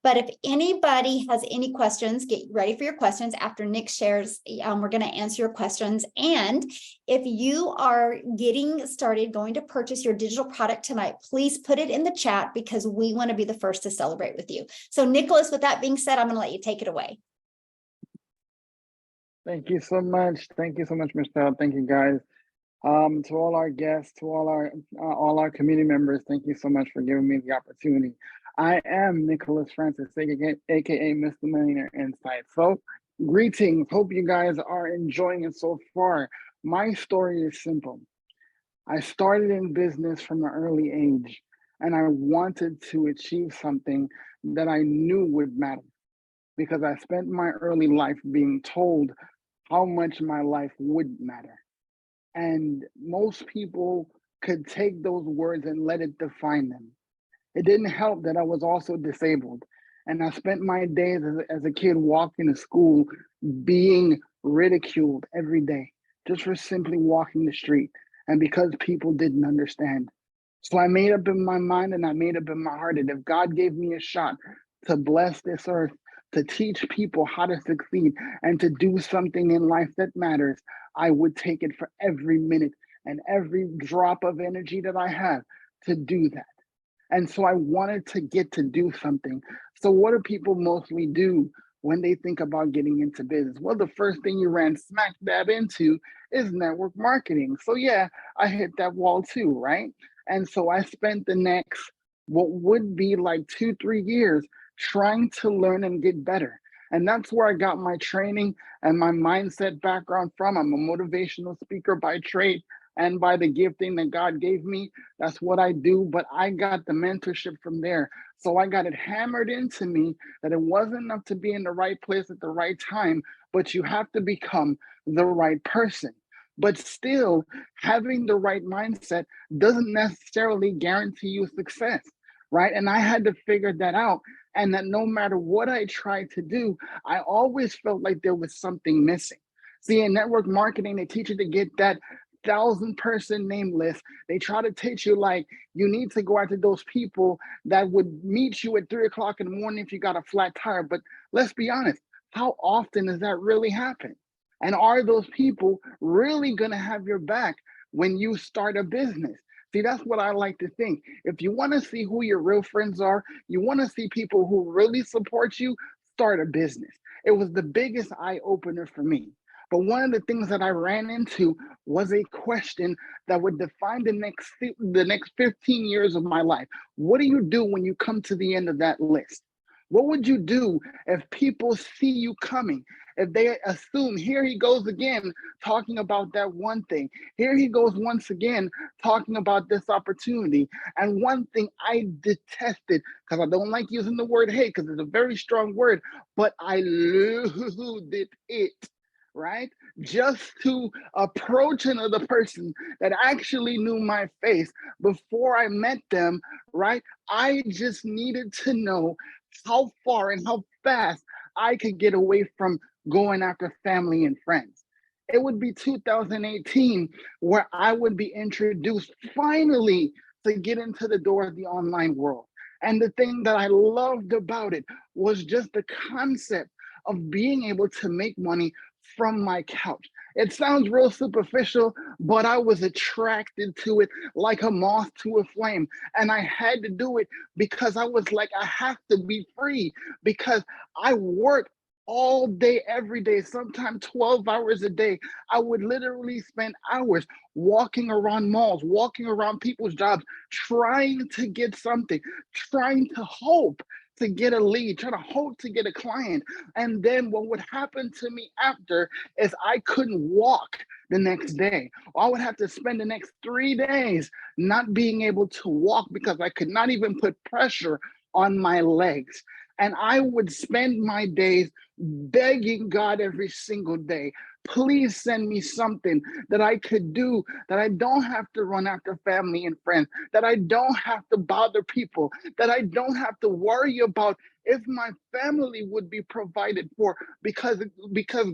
But if anybody has any questions, get ready for your questions. After Nick shares, we're going to answer your questions. And if you are getting started going to purchase your digital product tonight, please put it in the chat, because we want to be the first to celebrate with you. So Nicholas, with that being said, I'm going to let you take it away. Thank you so much. Thank you so much, Michelle. Thank you, guys. To all our guests, to all our community members, thank you so much for giving me the opportunity. I am Nicholas Francis, aka Mr. Millionaire Insight. So, greetings. Hope you guys are enjoying it so far. My story is simple. I started in business from an early age, and I wanted to achieve something that I knew would matter because I spent my early life being told how much my life would matter. And most people could take those words and let it define them. It didn't help that I was also disabled. And I spent my days as a kid walking to school being ridiculed every day just for simply walking the street and because people didn't understand. So I made up in my mind and I made up in my heart that if God gave me a shot to bless this earth, to teach people how to succeed and to do something in life that matters, I would take it for every minute and every drop of energy that I have to do that. And so I wanted to get to do something. So what do people mostly do when they think about getting into business? Well, the first thing you ran smack dab into is network marketing. So yeah, I hit that wall too, right? And so I spent the next, what would be like 2-3 years trying to learn and get better. And that's where I got my training and my mindset background from. I'm a motivational speaker by trade and by the gifting that God gave me. That's what I do, but I got the mentorship from there. So I got it hammered into me that it wasn't enough to be in the right place at the right time, but you have to become the right person. But still, having the right mindset doesn't necessarily guarantee you success, right? And I had to figure that out. And that no matter what I tried to do, I always felt like there was something missing. See, in network marketing, they teach you to get that 1,000-person name list. They try to teach you like you need to go after those people that would meet you at 3 o'clock in the morning if you got a flat tire. But let's be honest, how often does that really happen? And are those people really going to have your back when you start a business? See, that's what I like to think. If you want to see who your real friends are, you want to see people who really support you, start a business. It was the biggest eye opener for me. But one of the things that I ran into was a question that would define the next 15 years of my life. What do you do when you come to the end of that list? What would you do if people see you coming? If they assume, here he goes again, talking about that one thing. Here he goes once again, talking about this opportunity. And one thing I detested, because I don't like using the word hate, because it's a very strong word, but I loathed it, right? Just to approach another person that actually knew my face before I met them, right? I just needed to know how far and how fast I could get away from going after family and friends. It would be 2018 where I would be introduced finally to get into the door of the online world. And the thing that I loved about it was just the concept of being able to make money from my couch. It sounds real superficial, but I was attracted to it like a moth to a flame. And I had to do it because I was like, I have to be free because I worked all day, every day, sometimes 12 hours a day. I would literally spend hours walking around malls, walking around people's jobs, trying to get something, trying to hope to get a lead, trying to hope to get a client. And then what would happen to me after is I couldn't walk the next day. I would have to spend the next 3 days not being able to walk because I could not even put pressure on my legs. And I would spend my days begging God every single day, please send me something that I could do, that I don't have to run after family and friends, that I don't have to bother people, that I don't have to worry about if my family would be provided for, because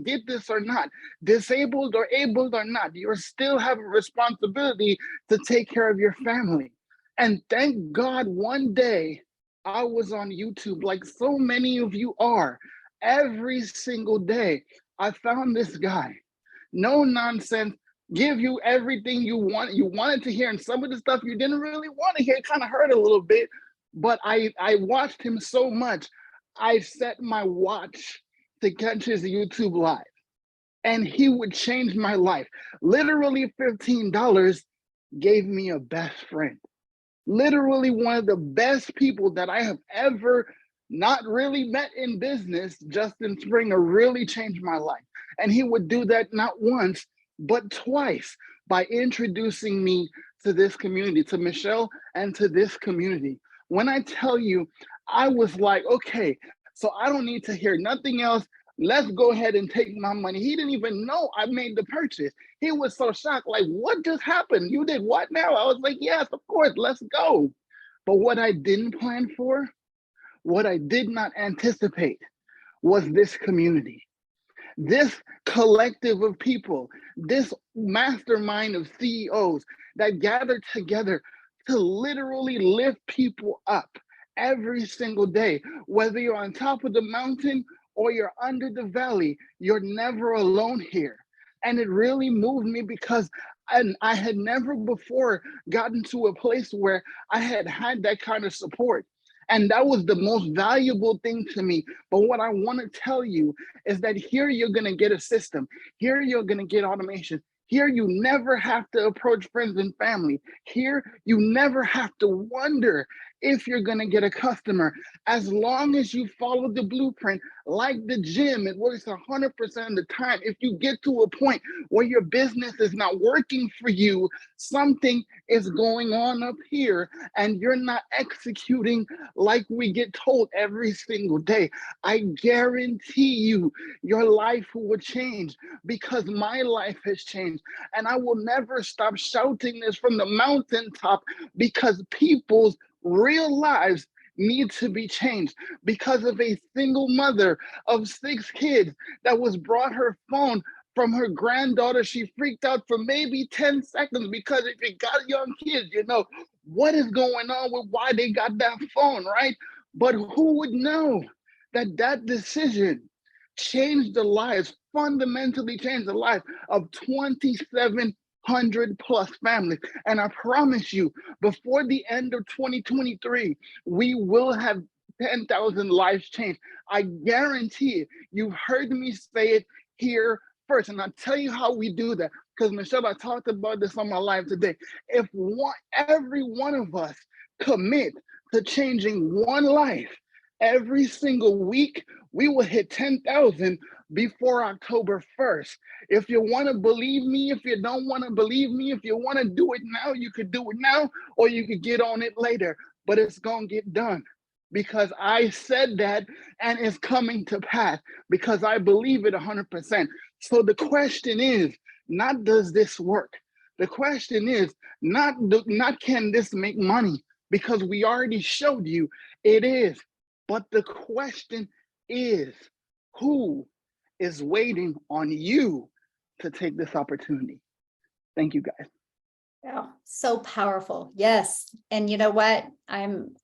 get this or not, disabled or able or not, you still have a responsibility to take care of your family. And thank God one day I was on YouTube like so many of you are. Every single day, I found this guy. No nonsense, give you everything you wanted to hear. And some of the stuff you didn't really want to hear, it kind of hurt a little bit. But I watched him so much, I set my watch to catch his YouTube live. And he would change my life. Literally $15 gave me a best friend. Literally one of the best people that I have ever not really met in business. Justin Springer really changed my life. And he would do that not once, but twice by introducing me to this community, to Michelle and to this community. When I tell you, I was like, okay, so I don't need to hear nothing else. Let's go ahead and take my money. He didn't even know I made the purchase. He was so shocked, like, what just happened? You did what now? I was like, yes, of course, let's go. But what I didn't plan for, what I did not anticipate was this community, this collective of people, this mastermind of CEOs that gathered together to literally lift people up every single day. Whether you're on top of the mountain or you're under the valley, you're never alone here. And it really moved me because I had never before gotten to a place where I had that kind of support. And that was the most valuable thing to me. But what I want to tell you is that here you're going to get a system. Here you're going to get automation. Here you never have to approach friends and family. Here you never have to wonder if you're going to get a customer. As long as you follow the blueprint, like the gym, it works 100% of the time. If you get to a point where your business is not working for you, something is going on up here and you're not executing like we get told every single day, I guarantee you your life will change, because my life has changed. And I will never stop shouting this from the mountaintop, because people's real lives need to be changed. Because of a single mother of 6 kids that was brought her phone from her granddaughter, she freaked out for maybe 10 seconds, because if you got young kids, you know what is going on with why they got that phone, right? But who would know that that decision changed the lives, fundamentally changed the life of 2,700 plus families. And I promise you, before the end of 2023, we will have 10,000 lives changed. I guarantee it. You've heard me say it here first. And I'll tell you how we do that. Because Michelle, I talked about this on my live today. If every one of us commit to changing one life every single week, we will hit 10,000 before October 1st. If you want to believe me, if you don't want to believe me, if you want to do it now, you could do it now, or you could get on it later. But it's going to get done, because I said that, and it's coming to pass, because I believe it 100%. So the question is not, does this work? The question is not can this make money, because we already showed you it is. But the question is, who is waiting on you to take this opportunity? Thank you, guys. Yeah, so powerful. Yes. And you know what? I'm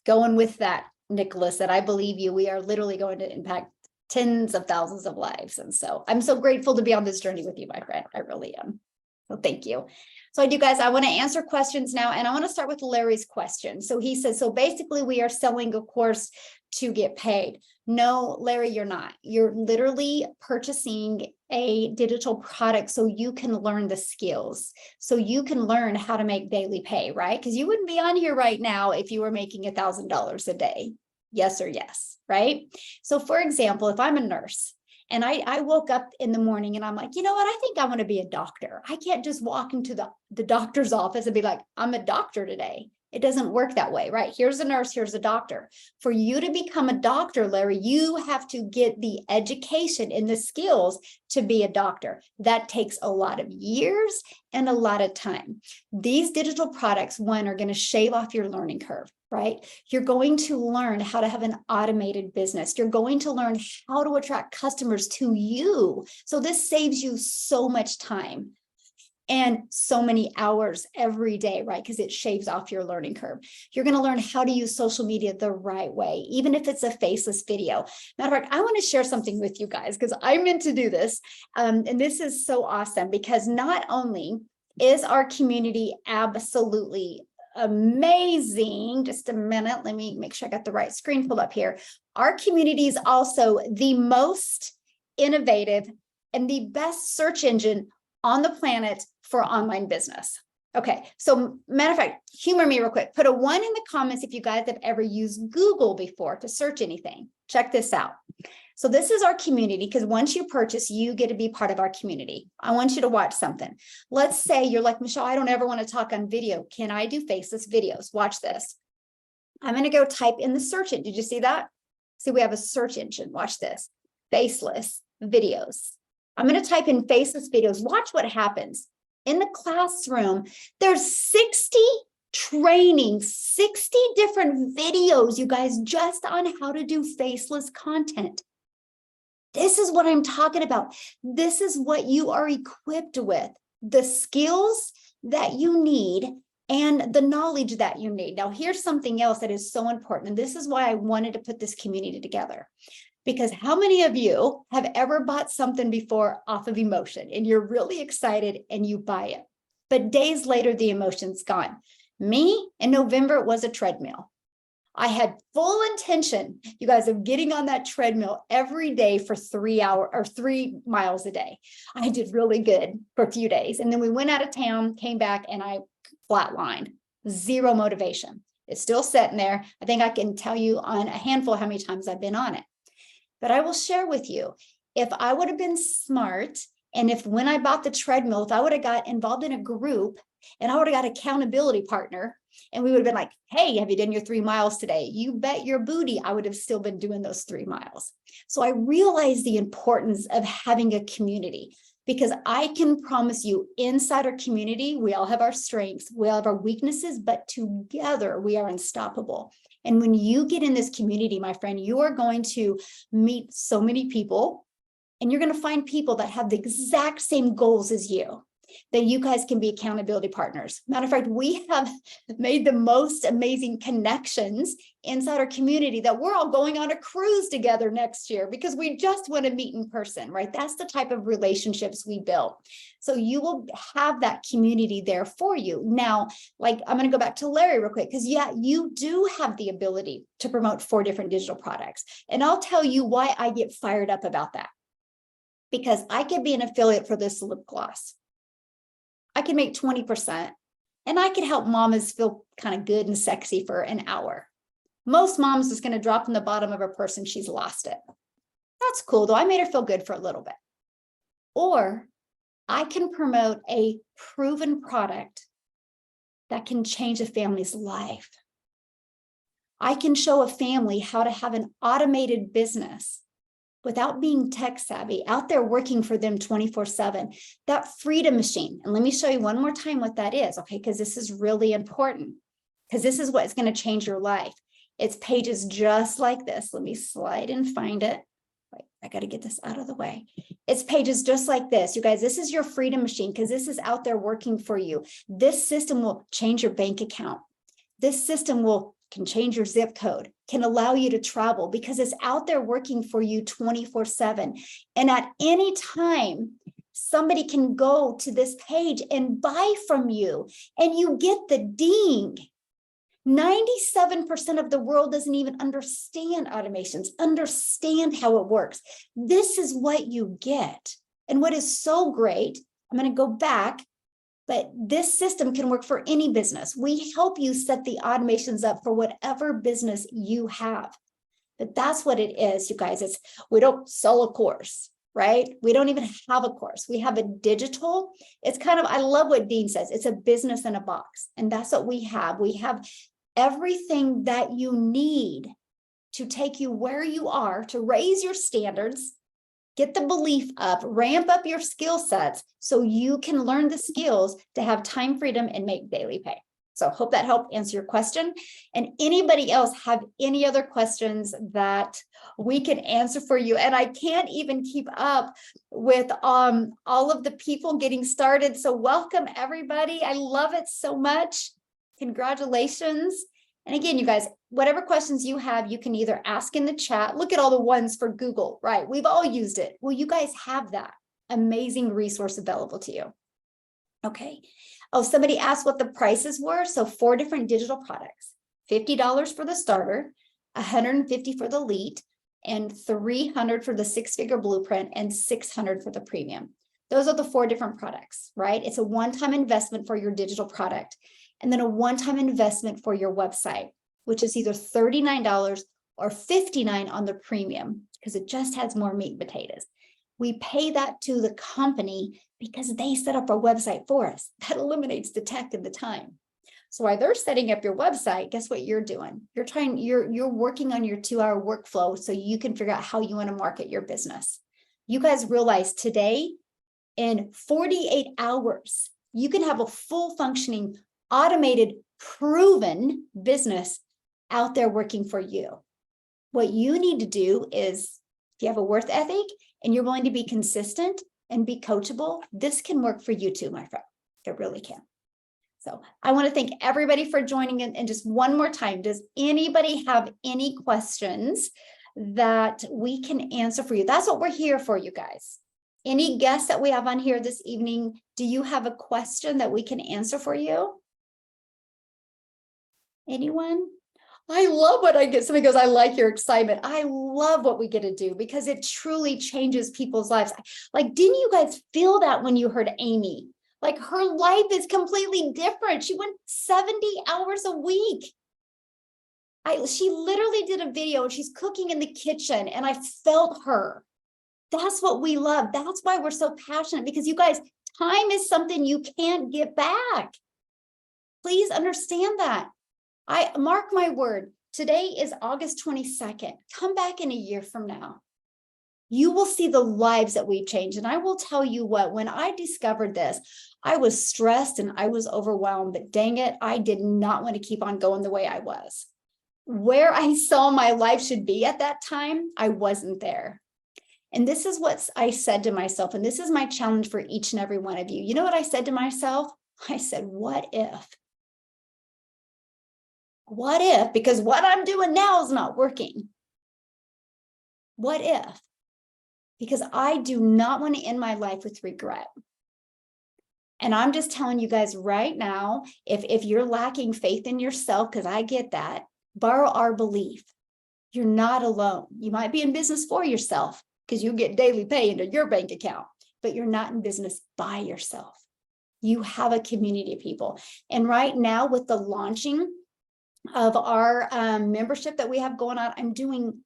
going with that, Nicholas, that I believe you. We are literally going to impact tens of thousands of lives. And so I'm so grateful to be on this journey with you, my friend. I really am. So thank you. So I do, guys, I want to answer questions now, and I want to start with Larry's question. So he says, so basically we are selling a course to get paid. No, Larry, you're not. You're literally purchasing a digital product so you can learn the skills, so you can learn how to make daily pay, right? Because you wouldn't be on here right now if you were making $1,000 a day. Yes or yes, right? So for example, if I'm a nurse, and I woke up in the morning and I'm like, you know what? I think I want to be a doctor. I can't just walk into the doctor's office and be like, I'm a doctor today. It doesn't work that way, right? Here's a nurse, here's a doctor. For you to become a doctor, Larry, you have to get the education and the skills to be a doctor. That takes a lot of years and a lot of time. These digital products, one, are going to shave off your learning curve, right? You're going to learn how to have an automated business. You're going to learn how to attract customers to you. So this saves you so much time and so many hours every day, right? Because it shaves off your learning curve. You're going to learn how to use social media the right way, even if it's a faceless video. Matter of fact, I want to share something with you guys, because I meant to do this. And this is so awesome, because not only is our community absolutely amazing. Just a minute. Let me make sure I got the right screen pulled up here. Our community is also the most innovative and the best search engine on the planet for online business. Okay, so matter of fact, humor me real quick. Put a 1 in the comments if you guys have ever used Google before to search anything. Check this out. So this is our community, because once you purchase, you get to be part of our community. I want you to watch something. Let's say you're like, Michelle, I don't ever want to talk on video. Can I do faceless videos? Watch this. I'm going to go type in the search engine. Did you see that? See, we have a search engine. Watch this. Faceless videos. I'm going to type in faceless videos. Watch what happens. In the classroom, there's 60 trainings, 60 different videos, you guys, just on how to do faceless content. This is what I'm talking about. This is what you are equipped with, the skills that you need and the knowledge that you need. Now, here's something else that is so important. And this is why I wanted to put this community together. Because how many of you have ever bought something before off of emotion and you're really excited and you buy it, but days later, the emotion's gone? Me, in November, it was a treadmill. I had full intention, you guys, of getting on that treadmill every day for 3 hours or 3 miles a day. I did really good for a few days. And then we went out of town, came back, and I flatlined. Zero motivation. It's still sitting there. I think I can tell you on a handful how many times I've been on it. But I will share with you, if I would have been smart, and if when I bought the treadmill, if I would have got involved in a group and I would have got an accountability partner, and we would have been like, hey, have you done your 3 miles today? You bet your booty I would have still been doing those 3 miles. So I realized the importance of having a community, because I can promise you, inside our community, we all have our strengths, we all have our weaknesses, but together we are unstoppable. And when you get in this community, my friend, you are going to meet so many people, and you're going to find people that have the exact same goals as you, that you guys can be accountability partners. Matter of fact, we have made the most amazing connections inside our community that we're all going on a cruise together next year because we just want to meet in person, right? That's the type of relationships we built. So you will have that community there for you. Now, like, I'm going to go back to Larry real quick, because yeah, you do have the ability to promote 4 different digital products. And I'll tell you why I get fired up about that. Because I could be an affiliate for this lip gloss. I can make 20%, and I could help mamas feel kind of good and sexy for an hour. Most moms is going to drop in the bottom of her purse and she's lost it. That's cool, though. I made her feel good for a little bit. Or I can promote a proven product that can change a family's life. I can show a family how to have an automated business without being tech savvy, out there working for them 24/7, that freedom machine. And let me show you one more time what that is, okay? Because this is really important, because this is what's going to change your life. It's pages just like this. Let me slide and find it. Wait, I got to get this out of the way. It's pages just like this. You guys, this is your freedom machine, because this is out there working for you. This system will change your bank account. This system can change your zip code, can allow you to travel, because it's out there working for you 24/7. And at any time, somebody can go to this page and buy from you, and you get the ding. 97% of the world doesn't even understand automations, understand how it works. This is what you get. And what is so great, I'm going to go back, but this system can work for any business. We help you set the automations up for whatever business you have. But that's what it is, you guys. We don't sell a course, right? We don't even have a course. We have a digital. It's kind of, I love what Dean says. It's a business in a box. And that's what we have. We have everything that you need to take you where you are, to raise your standards, get the belief up, ramp up your skill sets so you can learn the skills to have time freedom and make daily pay. So hope that helped answer your question. And anybody else have any other questions that we can answer for you? And I can't even keep up with all of the people getting started. So welcome everybody. I love it so much. Congratulations. And again, you guys, whatever questions you have, you can either ask in the chat. Look at all the ones for Google, right? We've all used it. Well, you guys have that amazing resource available to you. Okay. Oh, somebody asked what the prices were. So 4 different digital products, $50 for the starter, $150 for the elite, and $300 for the 6-figure blueprint, and $600 for the premium. Those are the 4 different products, right? It's a one-time investment for your digital product, and then a one-time investment for your website, which is either $39 or $59 on the premium. because it just has more meat and potatoes. We pay that to the company because they set up our website for us. That eliminates the tech and the time. So while they're setting up your website, guess what you're doing? You're working on your 2-hour workflow so you can figure out how you want to market your business. You guys realize today, in 48 hours, you can have a full functioning, automated, proven business out there working for you. What you need to do is, if you have a worth ethic and you're willing to be consistent and be coachable, this can work for you too, my friend. It really can. So I want to thank everybody for joining in. And just one more time, does anybody have any questions that we can answer for you? That's what we're here for, you guys. Any guests that we have on here this evening, do you have a question that we can answer for you? Anyone? I love what I get. Somebody goes, I like your excitement. I love what we get to do because it truly changes people's lives. Like, didn't you guys feel that when you heard Amy? Like, her life is completely different. She went 70 hours a week. She literally did a video and she's cooking in the kitchen and I felt her. That's what we love. That's why we're so passionate, because you guys, time is something you can't get back. Please understand that. I mark my word, today is August 22nd. Come back in a year from now. You will see the lives that we've changed. And I will tell you what, when I discovered this, I was stressed and I was overwhelmed, but dang it, I did not want to keep on going the way I was. Where I saw my life should be at that time, I wasn't there. And this is what I said to myself, and this is my challenge for each and every one of you. You know what I said to myself? I said, what if? What if? Because what I'm doing now is not working. What if? Because I do not want to end my life with regret. And I'm just telling you guys right now, if you're lacking faith in yourself, because I get that, borrow our belief. You're not alone. You might be in business for yourself because you get daily pay into your bank account, but you're not in business by yourself. You have a community of people. And right now with the launching of our membership that we have going on, I'm doing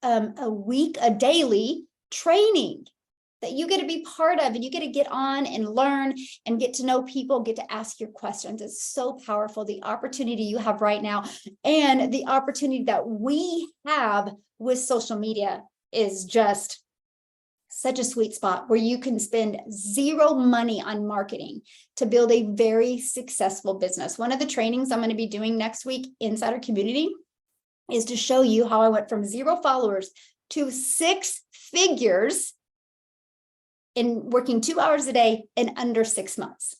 a daily training that you get to be part of, and you get to get on and learn and get to know people, get to ask your questions. It's so powerful, the opportunity you have right now, and the opportunity that we have with social media is just such a sweet spot where you can spend zero money on marketing to build a very successful business. One of the trainings I'm going to be doing next week inside our community is to show you how I went from 0 followers to 6 figures in working 2 hours a day in under 6 months.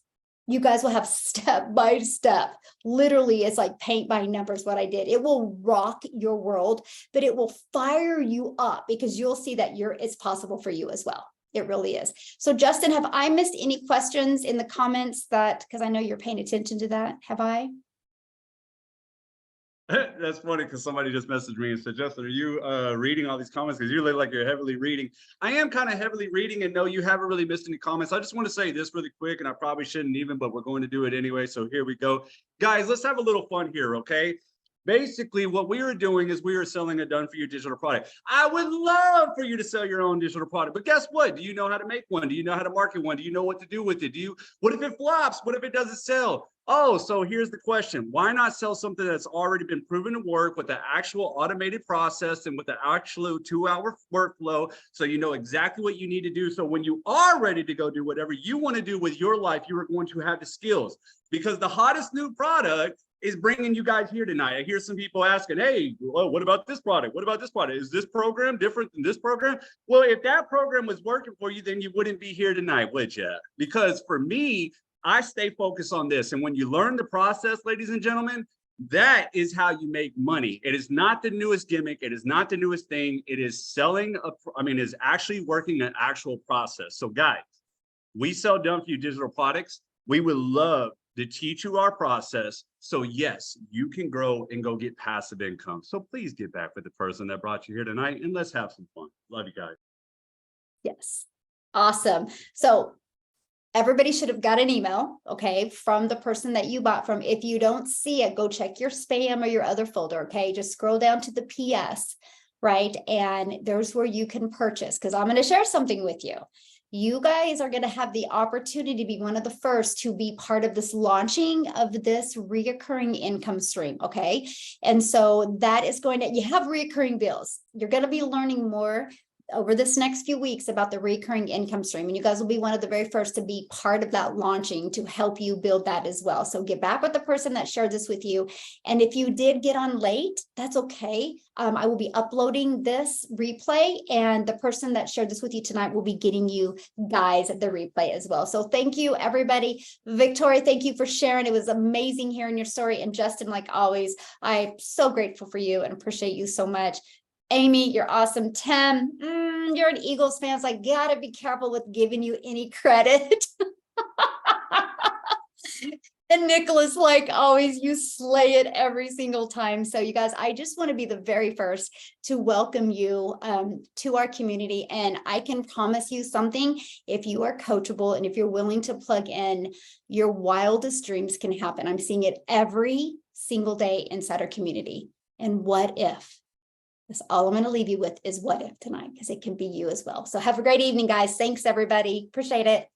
You guys will have step by step. Literally, it's like paint by numbers what I did. It will rock your world, but it will fire you up because you'll see that it's possible for you as well. It really is. So Justin, have I missed any questions in the comments because I know you're paying attention to that. Have I? That's funny because somebody just messaged me and said, Justin, are you reading all these comments? Because you look like you're heavily reading. I am kind of heavily reading, and no, you haven't really missed any comments. I just want to say this really quick, and I probably shouldn't even, but we're going to do it anyway. So here we go. Guys, let's have a little fun here, okay? Basically, what we were doing is we were selling a done-for-you digital product. I would love for you to sell your own digital product, but guess what? Do you know how to make one? Do you know how to market one? Do you know what to do with it? What if it flops? What if it doesn't sell? Oh, so here's the question. Why not sell something that's already been proven to work with the actual automated process and with the actual 2-hour workflow, so you know exactly what you need to do. So when you are ready to go do whatever you want to do with your life, you are going to have the skills, because the hottest new product is bringing you guys here tonight. I hear some people asking, hey, well, what about this product? What about this product? Is this program different than this program? Well, if that program was working for you, then you wouldn't be here tonight, would you? Because for me, I stay focused on this. And when you learn the process, ladies and gentlemen, that is how you make money. It is not the newest gimmick. It is not the newest thing. It is is actually working an actual process. So guys, we sell done-for-you digital products. We would love to teach you our process. So yes, you can grow and go get passive income. So please get back with the person that brought you here tonight and let's have some fun. Love you guys. Yes. Awesome. So everybody should have got an email, okay, from the person that you bought from. If you don't see it, go check your spam or your other folder, okay? Just scroll down to the PS. right? And there's where you can purchase, because I'm going to share something with you. You guys are going to have the opportunity to be one of the first to be part of this launching of this reoccurring income stream. Okay. And so that is going to, you have reoccurring bills. You're going to be learning more over this next few weeks about the recurring income stream. And you guys will be one of the very first to be part of that launching to help you build that as well. So get back with the person that shared this with you. And if you did get on late, that's okay. I will be uploading this replay, and the person that shared this with you tonight will be getting you guys the replay as well. So thank you, everybody. Victoria, thank you for sharing. It was amazing hearing your story. And Justin, like always, I'm so grateful for you and appreciate you so much. Amy, you're awesome. Tim, you're an Eagles fan, so I gotta be careful with giving you any credit. And Nicholas, like always, you slay it every single time. So you guys, I just want to be the very first to welcome you to our community. And I can promise you something, if you are coachable and if you're willing to plug in, your wildest dreams can happen. I'm seeing it every single day inside our community. And what if? That's all I'm going to leave you with is what if tonight, because it can be you as well. So have a great evening, guys. Thanks, everybody. Appreciate it.